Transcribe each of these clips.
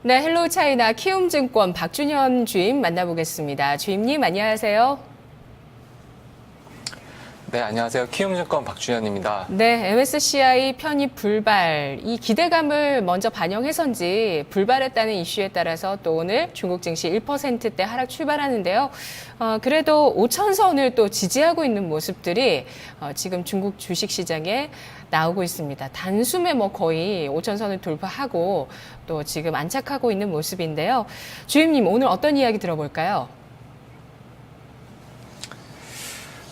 네, 헬로우 차이나 키움증권 박준현 주임 만나보겠습니다. 주임님 안녕하세요. 네, 안녕하세요. 키움증권 박준현입니다. 네, MSCI 편입 불발, 이 기대감을 먼저 반영해서인지 불발했다는 이슈에 따라서 또 오늘 중국 증시 1%대 하락 출발하는데요. 그래도 5천선을 또 지지하고 있는 모습들이 지금 중국 주식시장에 나오고 있습니다. 단숨에 거의 5천선을 돌파하고 또 지금 안착하고 있는 모습인데요. 주임님, 오늘 어떤 이야기 들어볼까요?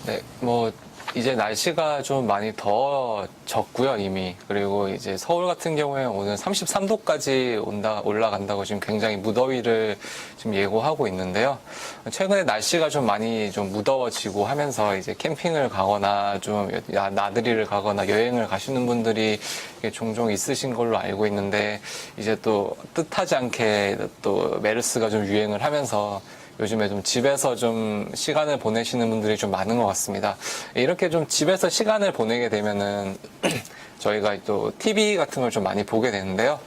네, 이제 날씨가 좀 많이 더졌고요, 이미. 그리고 이제 서울 같은 경우에 오늘 33도까지 올라간다고 지금 굉장히 무더위를 지금 예고하고 있는데요. 최근에 날씨가 좀 많이 좀 무더워지고 하면서 이제 캠핑을 가거나 좀 나들이를 가거나 여행을 가시는 분들이 종종 있으신 걸로 알고 있는데 이제 또 뜻하지 않게 또 메르스가 좀 유행을 하면서 요즘에 좀 집에서 좀 시간을 보내시는 분들이 좀 많은 것 같습니다. 이렇게 좀 집에서 시간을 보내게 되면은 저희가 또 TV 같은 걸 좀 많이 보게 되는데요.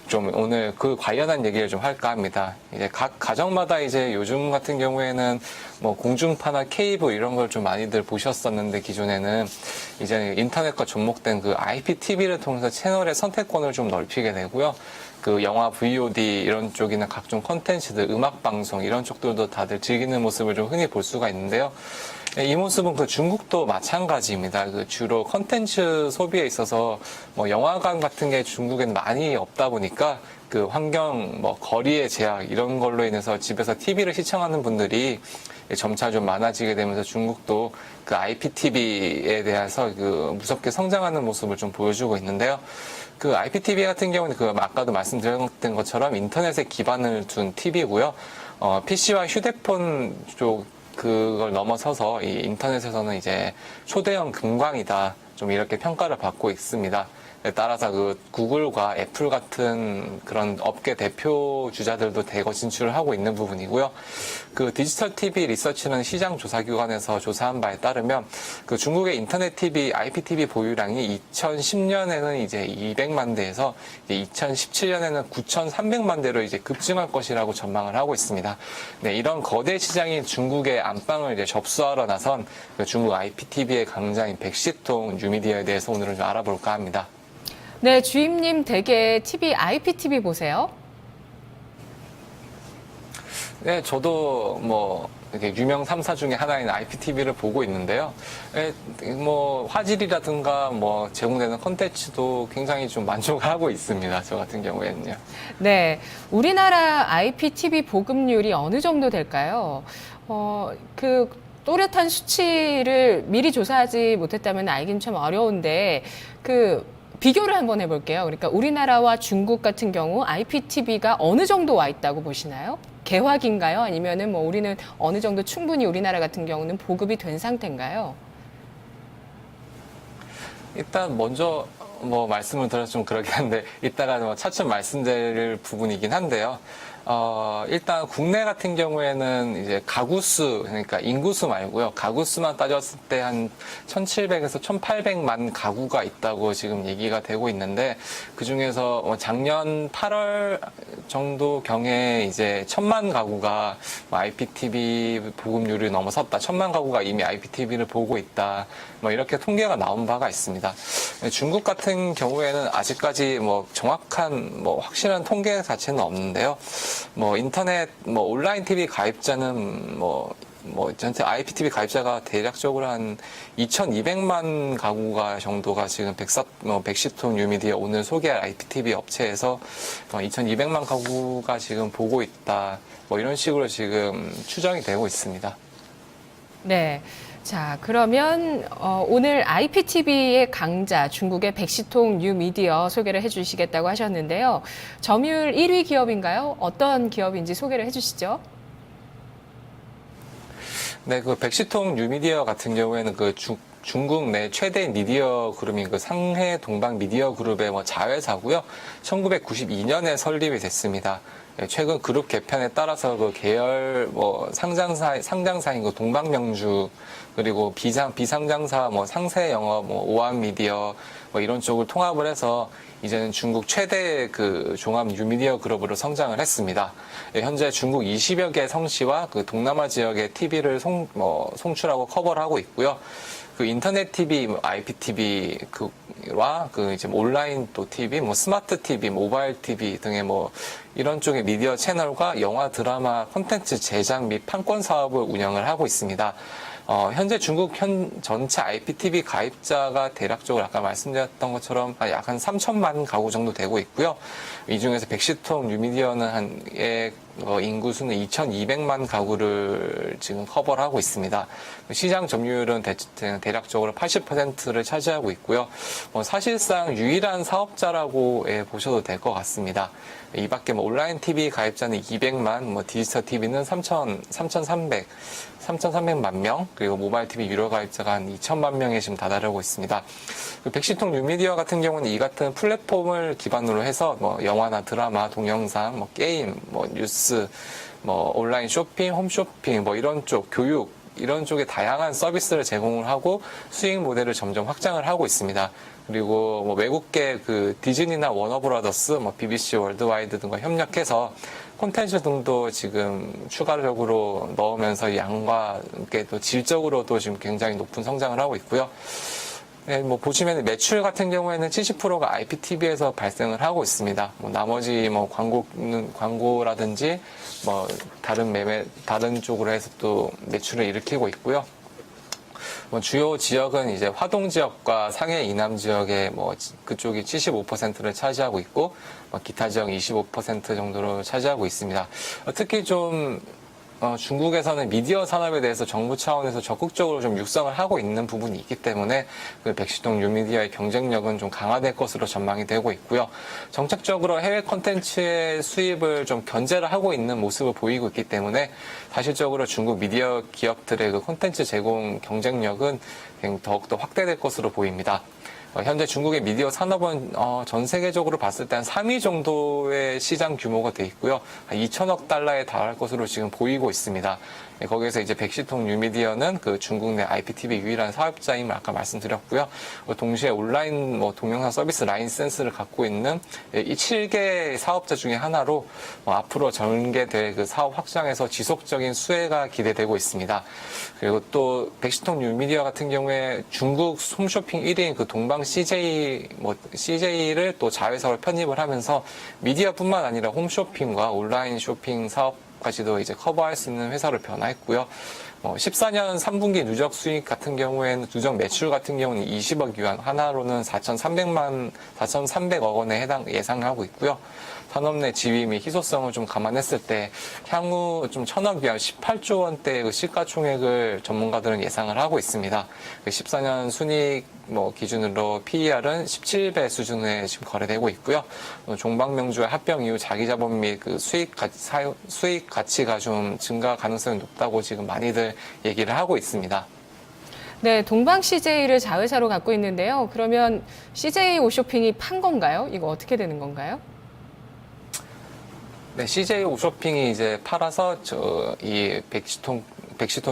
좀 오늘 그 관련한 얘기를 좀 할까 합니다. 이제 각 가정마다 이제 요즘 같은 경우에는 공중파나 케이블 이런 걸 좀 많이들 보셨었는데 기존에는 이제 인터넷과 접목된 그 IPTV를 통해서 채널의 선택권을 좀 넓히게 되고요. 그 영화 VOD 이런 쪽이나 각종 컨텐츠들, 음악 방송 이런 쪽들도 다들 즐기는 모습을 좀 흔히 볼 수가 있는데요. 이 모습은 그 중국도 마찬가지입니다. 그 주로 컨텐츠 소비에 있어서 영화관 같은 게 중국엔 많이 없다 보니까 그 환경, 거리의 제약 이런 걸로 인해서 집에서 TV를 시청하는 분들이 점차 좀 많아지게 되면서 중국도 그 IPTV에 대해서 그 무섭게 성장하는 모습을 좀 보여주고 있는데요. 그 IPTV 같은 경우는 그 아까도 말씀드렸던 것처럼 인터넷에 기반을 둔 TV고요. PC와 휴대폰 쪽 그걸 넘어서서 이 인터넷에서는 이제 초대형 금광이다. 좀 이렇게 평가를 받고 있습니다. 따라서 그 구글과 애플 같은 그런 업계 대표 주자들도 대거 진출을 하고 있는 부분이고요. 그 디지털 TV 리서치는 시장 조사 기관에서 조사한 바에 따르면 그 중국의 인터넷 TV, IPTV 보유량이 2010년에는 이제 200만 대에서 이제 2017년에는 9,300만 대로 이제 급증할 것이라고 전망을 하고 있습니다. 네, 이런 거대 시장인 중국의 안방을 이제 접수하러 나선 그 중국 IPTV의 강자인 백시통 뉴미디어에 대해서 오늘은 좀 알아볼까 합니다. 네, 주임님 댁에 TV, IPTV 보세요? 네, 저도 이렇게 유명 3사 중에 하나인 IPTV를 보고 있는데요. 화질이라든가 제공되는 콘텐츠도 굉장히 좀 만족을 하고 있습니다. 저 같은 경우에는요. 네, 우리나라 IPTV 보급률이 어느 정도 될까요? 또렷한 수치를 미리 조사하지 못했다면 알긴 참 어려운데, 비교를 한번 해볼게요. 그러니까 우리나라와 중국 같은 경우 IPTV가 어느 정도 와 있다고 보시나요? 개화기인가요? 아니면은 우리는 어느 정도 충분히 우리나라 같은 경우는 보급이 된 상태인가요? 일단 먼저 말씀을 드려서 좀 그러긴 한데 이따가 차츰 말씀드릴 부분이긴 한데요. 일단 국내 같은 경우에는 이제 가구수, 그러니까 인구수 말고요. 가구수만 따졌을 때 한 1,700에서 1,800만 가구가 있다고 지금 얘기가 되고 있는데 그 중에서 작년 8월 정도 경에 이제 1,000만 가구가 IPTV 보급률을 넘어섰다. 1,000만 가구가 이미 IPTV를 보고 있다. 이렇게 통계가 나온 바가 있습니다. 중국 같은 경우에는 아직까지 정확한 확실한 통계 자체는 없는데요. 인터넷 온라인 TV 가입자는 전체 IPTV 가입자가 대략적으로 한 2,200만 가구가 정도가 지금 백시통 뉴미디어 오늘 소개할 IPTV 업체에서 2,200만 가구가 지금 보고 있다. 이런 식으로 지금 추정이 되고 있습니다. 네. 자, 그러면 오늘 IPTV의 강자 중국의 백시통 뉴미디어 소개를 해주시겠다고 하셨는데요. 점유율 1위 기업인가요? 어떤 기업인지 소개를 해주시죠. 네, 그 백시통 뉴미디어 같은 경우에는 중국 내 최대 미디어 그룹인 그 상해 동방 미디어 그룹의 자회사고요. 1992년에 설립이 됐습니다. 최근 그룹 개편에 따라서 그 계열 상장사인 그 동방명주 그리고 비상장사 상세영업 오한미디어 뭐 이런 쪽을 통합을 해서 이제는 중국 최대 그 종합 뉴미디어 그룹으로 성장을 했습니다. 현재 중국 20여 개 성시와 그 동남아 지역의 TV를 송출하고 커버를 하고 있고요. 그 인터넷 TV, IPTV 그와 그 이제 온라인 또 TV, 스마트 TV, 모바일 TV 등의 이런 쪽의 미디어 채널과 영화, 드라마, 콘텐츠 제작 및 판권 사업을 운영을 하고 있습니다. 현재 중국 전체 IPTV 가입자가 대략적으로 아까 말씀드렸던 것처럼 약 한 3천만 가구 정도 되고 있고요. 이 중에서 백시통 뉴미디어는 인구 수는 2,200만 가구를 지금 커버를 하고 있습니다. 시장 점유율은 대략적으로 80%를 차지하고 있고요. 사실상 유일한 사업자라고 보셔도 될 것 같습니다. 이 밖에 온라인 TV 가입자는 200만, 디지털 TV는 3,300만 명, 그리고 모바일 TV 유료 가입자가 한 2천만 명에 지금 다다르고 있습니다. 백시통 뉴미디어 같은 경우는 이 같은 플랫폼을 기반으로 해서 영화나 드라마, 동영상, 게임, 뉴스, 온라인 쇼핑, 홈쇼핑, 이런 쪽, 교육, 이런 쪽에 다양한 서비스를 제공을 하고 수익 모델을 점점 확장을 하고 있습니다. 그리고 외국계 그 디즈니나 워너브라더스, BBC 월드와이드 등과 협력해서 콘텐츠 등도 지금 추가적으로 넣으면서 양과 함께 또 질적으로도 지금 굉장히 높은 성장을 하고 있고요. 네, 보시면 매출 같은 경우에는 70%가 IPTV에서 발생을 하고 있습니다. 나머지 광고라든지 다른 쪽으로 해서 또 매출을 일으키고 있고요. 주요 지역은 이제 화동 지역과 상해 이남 지역에 그쪽이 75%를 차지하고 있고 기타 지역 25% 정도로 차지하고 있습니다. 특히 좀 중국에서는 미디어 산업에 대해서 정부 차원에서 적극적으로 좀 육성을 하고 있는 부분이 있기 때문에 그 백시통 뉴미디어의 경쟁력은 좀 강화될 것으로 전망이 되고 있고요. 정책적으로 해외 콘텐츠의 수입을 좀 견제를 하고 있는 모습을 보이고 있기 때문에 사실적으로 중국 미디어 기업들의 그 콘텐츠 제공 경쟁력은 더욱더 확대될 것으로 보입니다. 현재 중국의 미디어 산업은 전 세계적으로 봤을 때 한 3위 정도의 시장 규모가 돼 있고요. 한 2천억 달러에 달할 것으로 지금 보이고 있습니다. 거기에서 이제 백시통 뉴미디어는 그 중국 내 IPTV 유일한 사업자임을 아까 말씀드렸고요. 동시에 온라인 동영상 서비스 라이센스를 갖고 있는 이 7개 사업자 중에 하나로 앞으로 전개될 그 사업 확장에서 지속적인 수혜가 기대되고 있습니다. 그리고 또 백시통 뉴미디어 같은 경우에 중국 홈쇼핑 1위인 그 동방 CJ를 또 자회사로 편입을 하면서 미디어뿐만 아니라 홈쇼핑과 온라인 쇼핑 사업까지도 이제 커버할 수 있는 회사로 변화했고요. 14년 3분기 누적 수익 같은 경우에는 누적 매출 같은 경우는 20억 유안, 하나로는 4,300억 원에 예상하고 있고요. 산업 내 지위 및 희소성을 좀 감안했을 때 향후 좀 1,000억 유안 18조 원대의 시가총액을 전문가들은 예상을 하고 있습니다. 14년 순이익 기준으로 PER은 17배 수준에 지금 거래되고 있고요. 종방명주와 합병 이후 자기 자본 및 그 수익 가치가 좀 증가 가능성이 높다고 지금 많이들 얘기를 하고 있습니다. 네, 동방 CJ를 자회사로 갖고 있는데요. 그러면 CJ 오쇼핑이 판 건가요? 이거 어떻게 되는 건가요? 네, CJ 오쇼핑이 이제 팔아서 이 백시통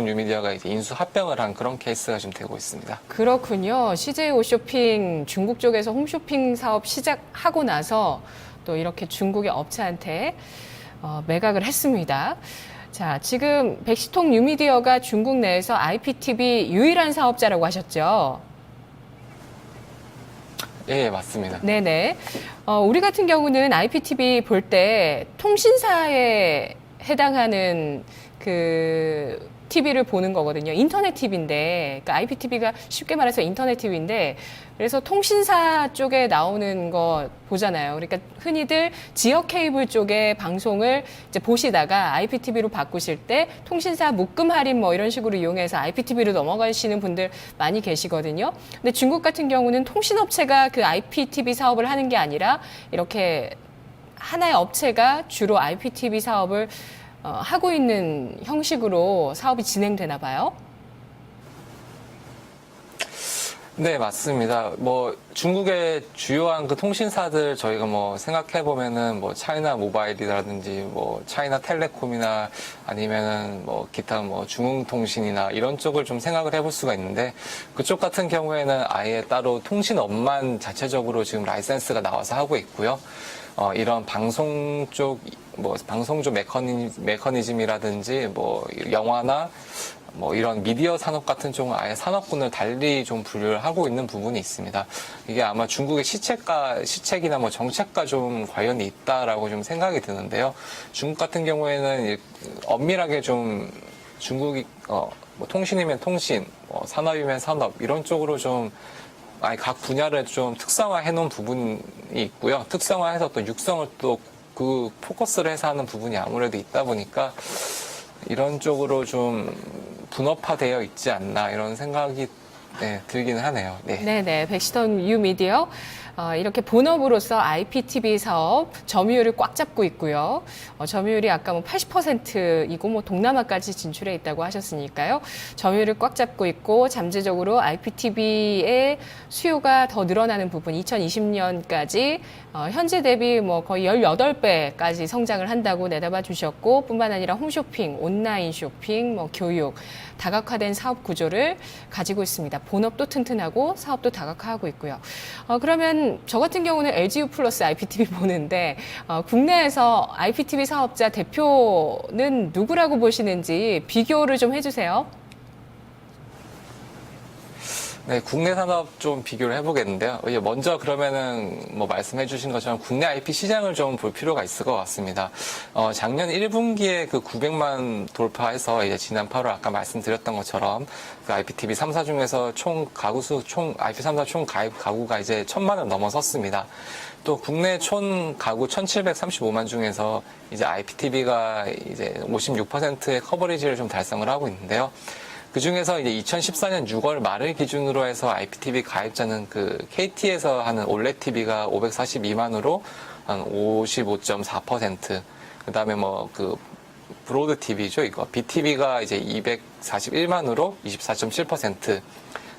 뉴미디어가 이제 인수 합병을 한 그런 케이스가 지금 되고 있습니다. 그렇군요. CJ 오쇼핑 중국 쪽에서 홈쇼핑 사업 시작하고 나서 또 이렇게 중국의 업체한테 매각을 했습니다. 자, 지금 백시통 뉴미디어가 중국 내에서 IPTV 유일한 사업자라고 하셨죠? 예, 맞습니다. 네네. 우리 같은 경우는 IPTV 볼 때 통신사에 해당하는 그 TV를 보는 거거든요. 인터넷 TV인데, 그러니까 IPTV가 쉽게 말해서 인터넷 TV인데, 그래서 통신사 쪽에 나오는 거 보잖아요. 그러니까 흔히들 지역 케이블 쪽에 방송을 이제 보시다가 IPTV로 바꾸실 때 통신사 묶음 할인 이런 식으로 이용해서 IPTV로 넘어가시는 분들 많이 계시거든요. 근데 중국 같은 경우는 통신업체가 그 IPTV 사업을 하는 게 아니라 이렇게 하나의 업체가 주로 IPTV 사업을 하고 있는 형식으로 사업이 진행되나 봐요. 네, 맞습니다. 뭐 중국의 주요한 그 통신사들 저희가 뭐 생각해 보면은 뭐 차이나 모바일이라든지 뭐 차이나 텔레콤이나 아니면은 뭐 기타 뭐 중흥통신이나 이런 쪽을 좀 생각을 해볼 수가 있는데, 그쪽 같은 경우에는 아예 따로 통신업만 자체적으로 지금 라이센스가 나와서 하고 있고요. 이런 방송 쪽 메커니즘이라든지 뭐 영화나 뭐 이런 미디어 산업 같은 쪽은 아예 산업군을 달리 좀 분류를 하고 있는 부분이 있습니다. 이게 아마 중국의 시책이나 뭐 정책과 좀 관련이 있다라고 좀 생각이 드는데요. 중국 같은 경우에는 엄밀하게 좀 중국이 뭐 통신이면 통신, 뭐 산업이면 산업 이런 쪽으로 좀 아예 각 분야를 좀 특성화해 놓은 부분이 있고요. 특성화해서 또 육성을 또 그 포커스를 해서 하는 부분이 아무래도 있다 보니까 이런 쪽으로 좀 분업화되어 있지 않나 이런 생각이 들기는 하네요. 네. 네네. 백시던 뉴미디어. 이렇게 본업으로서 IPTV 사업 점유율을 꽉 잡고 있고요. 점유율이 아까 뭐 80%이고 뭐 동남아까지 진출해 있다고 하셨으니까요. 점유율을 꽉 잡고 있고 잠재적으로 IPTV의 수요가 더 늘어나는 부분 2020년까지 현재 대비 뭐 거의 18배까지 성장을 한다고 내다봐 주셨고, 뿐만 아니라 홈쇼핑, 온라인 쇼핑, 뭐 교육, 다각화된 사업 구조를 가지고 있습니다. 본업도 튼튼하고 사업도 다각화하고 있고요. 그러면 저 같은 경우는 LGU 플러스 IPTV 보는데 국내에서 IPTV 사업자 대표는 누구라고 보시는지 비교를 좀 해주세요. 네, 국내 산업 좀 비교를 해보겠는데요. 먼저 그러면은 뭐 말씀해 주신 것처럼 국내 IP 시장을 좀 볼 필요가 있을 것 같습니다. 작년 1분기에 그 900만 돌파해서 이제 지난 8월 아까 말씀드렸던 것처럼 그 IPTV 3사 중에서 총 가구수, IP 3사 총 가입 가구가 이제 1000만을 넘어섰습니다. 또 국내 총 가구 1735만 중에서 이제 IPTV가 이제 56%의 커버리지를 좀 달성을 하고 있는데요. 그 중에서 이제 2014년 6월 말을 기준으로 해서 IPTV 가입자는 그 KT에서 하는 올레 TV가 542만으로 한 55.4%. 그 다음에 뭐 그 브로드 TV죠, 이거. BTV가 이제 241만으로 24.7%.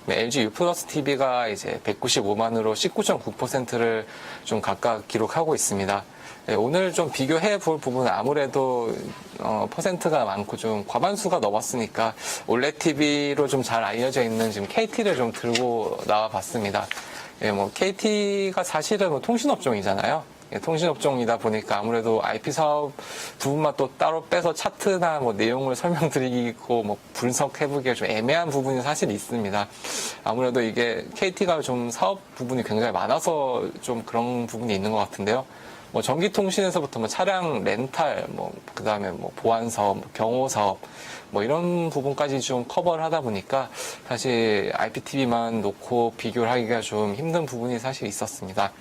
LG U 플러스 TV가 이제 195만으로 19.9%를 좀 각각 기록하고 있습니다. 네, 오늘 좀 비교해 볼 부분은 아무래도 퍼센트가 많고 좀 과반수가 넘었으니까 올레 TV로 좀 잘 알려져 있는 지금 KT를 좀 들고 나와 봤습니다. 예, 뭐 KT가 사실은 뭐 통신업종이잖아요. 예, 통신업종이다 보니까 아무래도 IP 사업 부분만 또 따로 빼서 차트나 뭐 내용을 설명드리고 뭐 분석해보기가 좀 애매한 부분이 사실 있습니다. 아무래도 이게 KT가 좀 사업 부분이 굉장히 많아서 좀 그런 부분이 있는 것 같은데요. 뭐 전기통신에서부터 뭐 차량 렌탈, 뭐 그다음에 뭐 보안 사업, 경호 사업, 뭐 이런 부분까지 좀 커버를 하다 보니까 사실 IPTV만 놓고 비교를 하기가 좀 힘든 부분이 사실 있었습니다.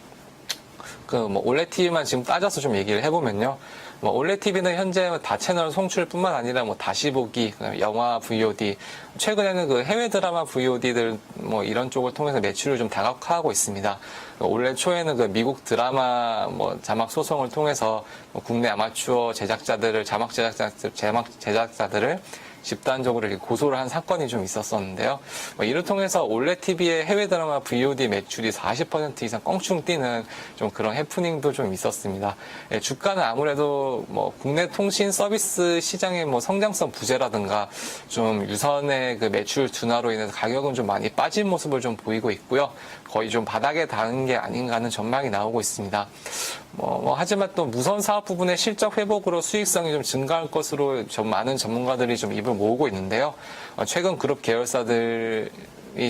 그 뭐 올레 TV만 지금 따져서 좀 얘기를 해보면요. 뭐 올레 TV는 현재 다채널 송출뿐만 아니라 뭐 다시 보기, 영화 VOD, 최근에는 그 해외 드라마 VOD들 뭐 이런 쪽을 통해서 매출을 좀 다각화하고 있습니다. 올해 초에는 그 미국 드라마 뭐 자막 소송을 통해서 뭐 국내 아마추어 제작자들을 자막 제작자들을 집단적으로 이렇게 고소를 한 사건이 좀 있었었는데요. 이를 통해서 올레 TV의 해외 드라마 VOD 매출이 40% 이상 껑충 뛰는 좀 그런 해프닝도 좀 있었습니다. 예, 주가는 아무래도 뭐 국내 통신 서비스 시장의 뭐 성장성 부재라든가 좀 유선의 그 매출 둔화로 인해서 가격은 좀 많이 빠진 모습을 좀 보이고 있고요. 거의 좀 바닥에 닿은 게 아닌가 하는 전망이 나오고 있습니다. 하지만 또 무선 사업 부분의 실적 회복으로 수익성이 좀 증가할 것으로 좀 많은 전문가들이 좀 입을 모으고 있는데요. 최근 그룹 계열사들이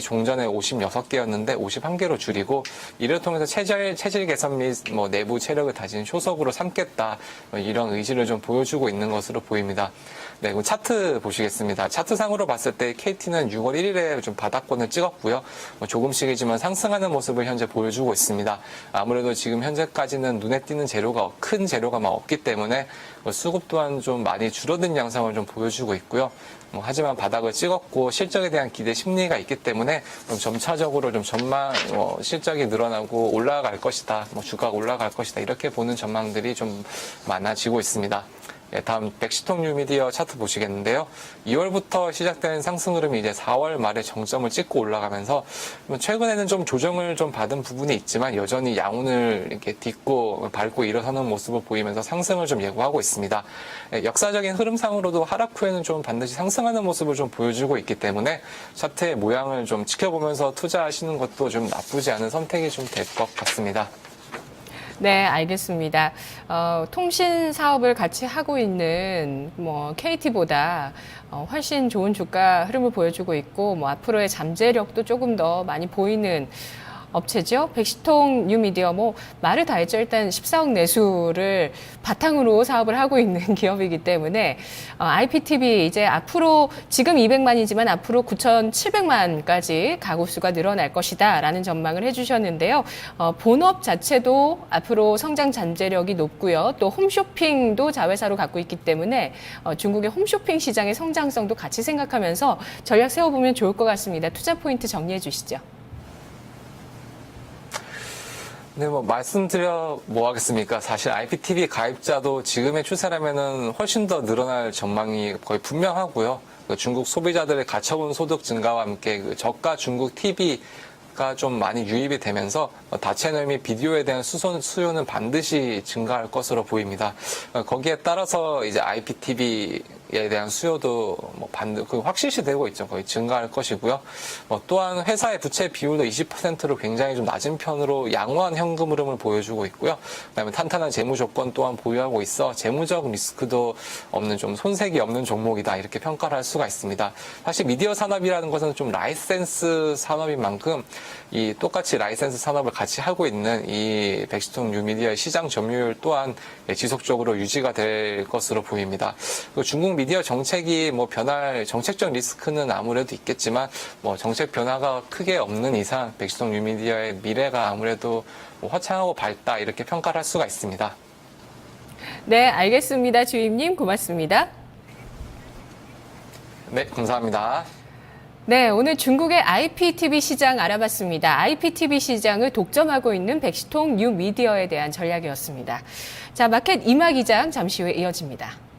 종전에 56개였는데 51개로 줄이고, 이를 통해서 체질 개선 및 뭐 내부 체력을 다진 효석으로 삼겠다, 이런 의지를 좀 보여주고 있는 것으로 보입니다. 네, 그럼 차트 보시겠습니다. 차트상으로 봤을 때 KT는 6월 1일에 좀 바닥권을 찍었고요. 조금씩이지만 상승하는 모습을 현재 보여주고 있습니다. 아무래도 지금 현재까지는 눈에 띄는 큰 재료가 막 없기 때문에 수급 또한 좀 많이 줄어든 양상을 좀 보여주고 있고요. 하지만 바닥을 찍었고 실적에 대한 기대 심리가 있기 때문에 좀 점차적으로 좀 실적이 늘어나고 올라갈 것이다, 주가가 올라갈 것이다, 이렇게 보는 전망들이 좀 많아지고 있습니다. 다음 백시통 뉴미디어 차트 보시겠는데요. 2월부터 시작된 상승 흐름이 이제 4월 말에 정점을 찍고 올라가면서 최근에는 좀 조정을 좀 받은 부분이 있지만 여전히 양운을 이렇게 딛고 밟고 일어서는 모습을 보이면서 상승을 좀 예고하고 있습니다. 역사적인 흐름상으로도 하락 후에는 좀 반드시 상승하는 모습을 좀 보여주고 있기 때문에 차트의 모양을 좀 지켜보면서 투자하시는 것도 좀 나쁘지 않은 선택이 좀 될 것 같습니다. 네, 알겠습니다. 통신 사업을 같이 하고 있는 KT보다 훨씬 좋은 주가 흐름을 보여주고 있고 앞으로의 잠재력도 조금 더 많이 보이는 업체죠. 백시통 뉴미디어 말을 다 했죠. 일단 14억 내수를 바탕으로 사업을 하고 있는 기업이기 때문에 IPTV 이제 앞으로 지금 200만이지만 앞으로 9,700만까지 가구 수가 늘어날 것이다라는 전망을 해주셨는데요. 본업 자체도 앞으로 성장 잠재력이 높고요. 또 홈쇼핑도 자회사로 갖고 있기 때문에 중국의 홈쇼핑 시장의 성장성도 같이 생각하면서 전략 세워보면 좋을 것 같습니다. 투자 포인트 정리해 주시죠. 네, 말씀드려 뭐 하겠습니까? 사실 IPTV 가입자도 지금의 추세라면은 훨씬 더 늘어날 전망이 거의 분명하고요. 중국 소비자들의 가처분 소득 증가와 함께 저가 중국 TV가 좀 많이 유입이 되면서 다채널 및 비디오에 대한 수요는 반드시 증가할 것으로 보입니다. 거기에 따라서 이제 IPTV에 대한 수요도 확실시 되고 있죠. 거의 증가할 것이고요. 또한 회사의 부채 비율도 20%로 굉장히 좀 낮은 편으로 양호한 현금 흐름을 보여주고 있고요. 그다음에 탄탄한 재무 조건 또한 보유하고 있어 재무적 리스크도 없는 좀 손색이 없는 종목이다 이렇게 평가를 할 수가 있습니다. 사실 미디어 산업이라는 것은 좀 라이센스 산업인 만큼 이 똑같이 라이센스 산업을 같이 하고 있는 이 백시통 뉴미디어의 시장 점유율 또한 지속적으로 유지가 될 것으로 보입니다. 중국 미디어 정책이 변할 정책적 리스크는 아무래도 있겠지만 정책 변화가 크게 없는 이상 백시통 뉴미디어의 미래가 아무래도 화창하고 밝다 이렇게 평가를 할 수가 있습니다. 네, 알겠습니다. 주임님 고맙습니다. 네, 감사합니다. 네, 오늘 중국의 IPTV 시장 알아봤습니다. IPTV 시장을 독점하고 있는 백시통 뉴미디어에 대한 전략이었습니다. 자, 마켓 이마 기장 잠시 후에 이어집니다.